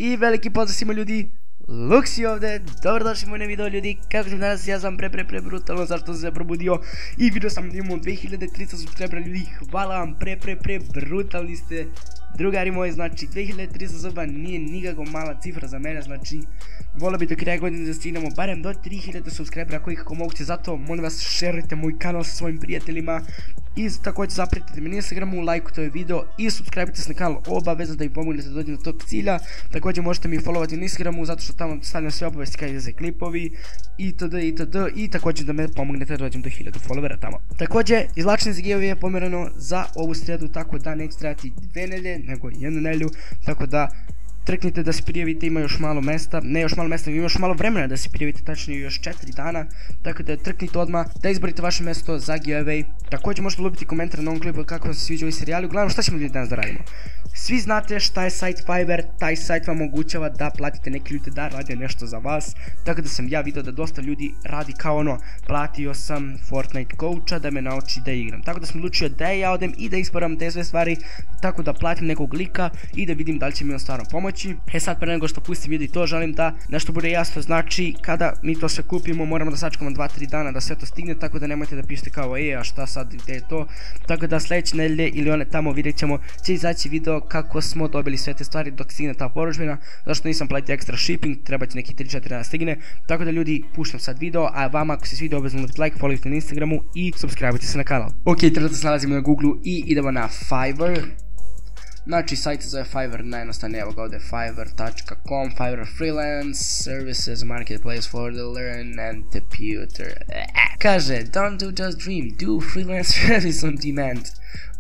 I veliki pozdrav svima ljudi, Luxi ovdje, dobrodošli u moj video ljudi. Kako ćemo danas, ja sam pre brutalno zašto sam se probudio i vidio sam da imamo 2300 subscribera ljudi. Hvala vam, pre brutalni ste drugari moji, znači 2300 suba nije nikako mala cifra za mene, znači volio bi do kraja godine da stignemo barem do 3000 subscribera ako ikako moguće, zato molim vas šerujte moj kanal sa svojim prijateljima i također zapratite me na Instagramu, lajkujte ovaj video i subscribe se na kanal obavezno da mi pomognete da dođem do tog cilja. Također možete mi followati na Instagramu zato što tamo stavljam sve obavesti kada izlaze klipovi itd. I također da me pomognete da dođem do 1000 followera tamo. Također izvlačenje za giveaway je pomjereno za ovu srijedu, tako da neće trebati 2 nedjelje nego 1 nedjelju, tako da trknite da se prijavite, ima još malo mesta, ne još malo mesta, ima još malo vremena da se prijavite, tačnije još 4 dana, tako da trknite odmah da izborite vaše mjesto za giveaway. Također možete lupiti komentar na ovom klipu kako vam se sviđa ovi serijali. Uglavnom šta ćemo ljudi danas da radimo? Svi znate šta je site Fiverr, taj site vam omogućava da platite neke ljude da rade nešto za vas, tako da sam ja vidio da dosta ljudi radi kao ono, platio sam Fortnite coacha da me nauči da igram, tako da sam odlučio da ja odem i da isporam te sve stvari, tako da platim nekog lika i da vidim da li će mi on stvarno pomoći. Sad pre nego što pustim video i to želim da nešto bude jasno, znači kada mi to sve kupimo moramo da sačekamo 2-3 dana da sve to stigne, tako da nemojte da pišete kao a šta sad gdje je to, tako da sljedeće nedelje ili one tamo vidjet ćemo će izaći video kako smo dobili sve te stvari dok stigne ta poručbina, zašto nisam platio ekstra shipping, treba će neki 3-4 dana stigne, tako da ljudi puštam sad video, a vama ako se svidio obavezno da like, followite na Instagramu i subscribe se na kanal. Ok, trenutno se nalazimo na Google i idemo na Fiverr. Znači, sajt se zove Fiverr, najjednostavnije, evo ga ovdje fiverr.com, Fiverr freelance, services, marketplace for the learn and computer. Kaže, don't do just dream, do freelance service on demand.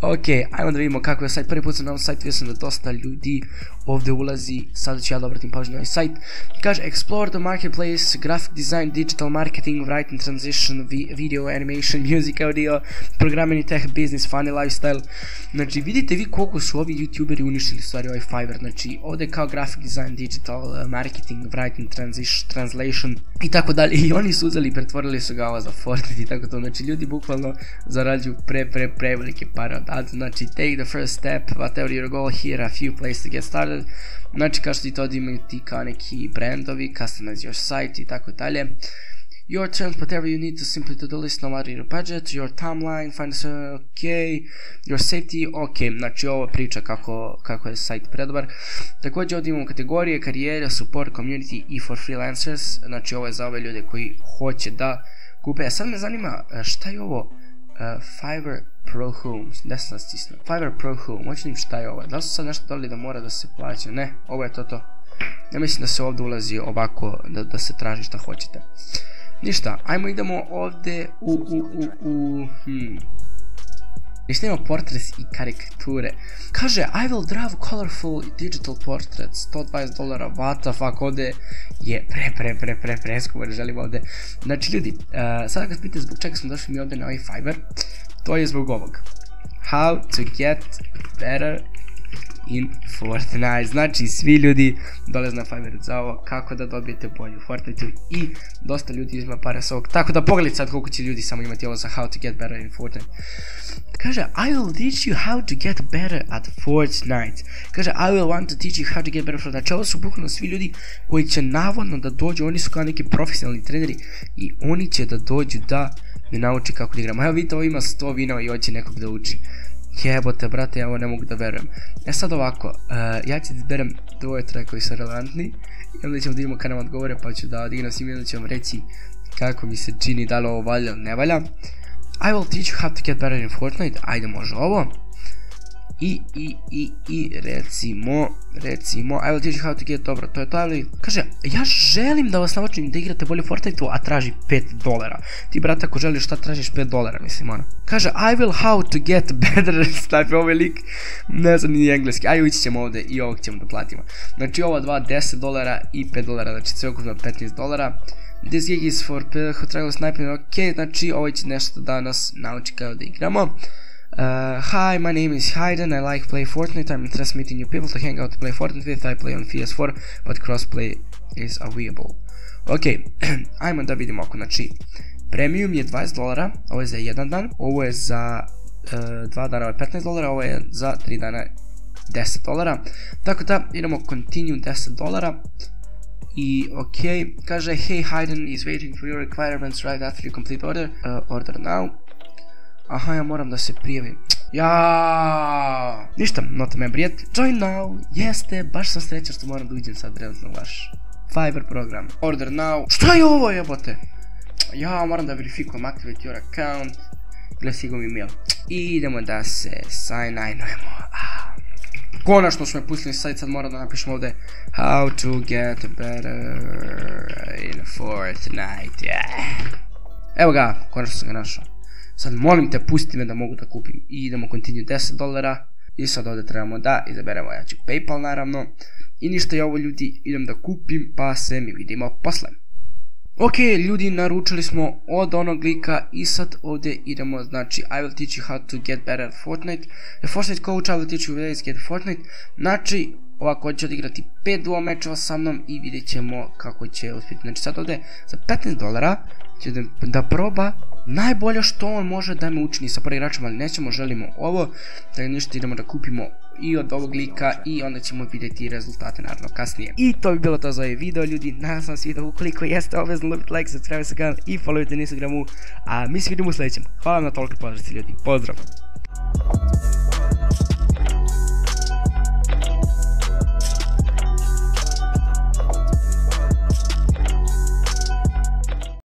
Ok, ajmo da vidimo kako je sajt, prvi put sam na ovom sajtu, vidio sam da dosta ljudi ovdje ulazi, sada ću ja da obratim pažnju na ovaj sajt. Kaže, explore the marketplace, graphic design, digital marketing, writing, transition, video, animation, music, audio, programming, tech, business, funny, lifestyle. Znači, vidite vi koliko su ovi youtuberi uništili stvari ovaj Fiverr, znači ovdje kao graphic design, digital marketing, writing, translation i tako dalje, i oni su uzeli i pretvorili su ga ovo za Fortnite i tako to, znači ljudi bukvalno zarađuju prevelike pare od ads, znači take the first step, whatever your goal, here a few places to get started, znači kao što ti to imaju ti kao neki brandovi, customize your site i tako dalje. Your terms, whatever you need to simply to do list, no matter your budget, your timeline, find a ok, your safety, ok, znači ovo priča kako je sajt predobar. Također ovdje imamo kategorije, karijere, support, community i for freelancers, znači ovo je za ove ljude koji hoće da kupe. Sad me zanima šta je ovo Fiverr Pro Home, gdje sam stisnuo? Fiverr Pro Home, hoće li šta je ovo? Da li su sad nešto dali da mora da se plaća? Ne, ovo je to. Ja mislim da se ovdje ulazi ovako, da se traži šta hoćete. Ništa, ajmo idemo ovdje snimamo portraits i karikature. Kaže, I will draw colorful digital portraits, $120, what the fuck, ovdje je preskupo, ne želim ovdje. Znači ljudi, sada kad pitate zbog čega smo došli mi ovdje na ovaj Fiverr, to je zbog ovog. How to get better in Fortnite, znači svi ljudi dolaze na Fiverr za ovo, kako da dobijete bolju Fortnite i dosta ljudi uzima pare s ovog, tako da pogledajte sad koliko će ljudi samo imati ovo za how to get better in Fortnite. Kaže, I will teach you how to get better at Fortnite. Kaže, I will want to teach you how to get better at Fortnite. Znači ovo su bukvalno svi ljudi koji će navodno da dođu, oni su kao neki profesionalni treneri i oni će da dođu da me nauči kako da igramo. Evo vidite, ovo ima 100 vinova i hoće nekog da uči. Jebote brate, ja ovo ne mogu da verujem. Sad ovako, ja ću da izberem 2-3 koji su relevantni i onda ćemo da vidimo kada nam odgovore, pa ću da odigram svim i onda ću vam reći kako mi se čini, da li ovo valja ili ne valja. I will teach you how to get better in Fortnite, ajde može ovo. I recimo, I will teach you how to get, dobro, to je to, ali kaže, ja želim da vas naučim da igrate bolje Fortnite-u, a traži $5. Ti brate, ako želiš šta tražiš $5, mislim ono. Kaže, I will how to get better, stavi ovaj lik, ne znam ni engleski, aj ući ćemo ovdje i ovog ćemo da platimo. Znači ova dva $10 i $5, znači sve ukupno $15. This gig is for who travels sniping, ok, znači ovo će nešto da nas nauči kao da igramo. Hi, my name is Hayden, I like play Fortnite, I'm interested in meeting new people to hang out to play Fortnite with, I play on PS4, but crossplay is available. Ok, ajmo da vidimo ako, znači, premium je $20, ovo je za 1 dan, ovo je za 2 dana, ovo je $15, ovo je za 3 dana $10. Tako da idemo continue $10. I ok, kaže hey Hayden is waiting for your requirements right after you complete order. Order now. Aha, ja moram da se prijavim. Ja, ništa, nota me brijet. Join now, jeste, baš sam srećan što moram da uđem sad trenutno u vaš Fiverr program. Order now. Šta je ovo jebote? Ja moram da verifikujem activate your account. Gle stigao mi mail. I idemo da se sign in-ujemo. Konačno smo je pustili sajt, sad moram da napišemo ovdje how to get better in Fortnite. Evo ga, konačno sam ga našao. Sad molim te, pusti me da mogu da kupim. I idemo continue $10. I sad ovdje trebamo da izaberemo, ja ću PayPal naravno. I ništa je ovo ljudi, idem da kupim pa se mi vidimo posle. Ok ljudi, naručili smo od onog lika i sad ovdje idemo, znači I will teach you how to get better at Fortnite. The Fortnite coach, I will teach you ways to get Fortnite. Znači ovako će odigrati 5 duo mečeva sa mnom i vidjet ćemo kako će uspjeti. Znači sad ovdje za $15 će da proba najbolje što on može da me učini sa prvim igračem, ali nećemo, želimo ovo. Tako ništa, idemo da kupimo i od ovog lika i onda ćemo vidjeti rezultate naravno kasnije. I to bi bilo to za ovaj video ljudi, nadam sam se video, ukoliko jeste obvezno lupite like, subscribe se kanal i followujte na Instagramu, a mi se vidimo u sljedećem. Hvala vam na toliko podršci ljudi, pozdrav!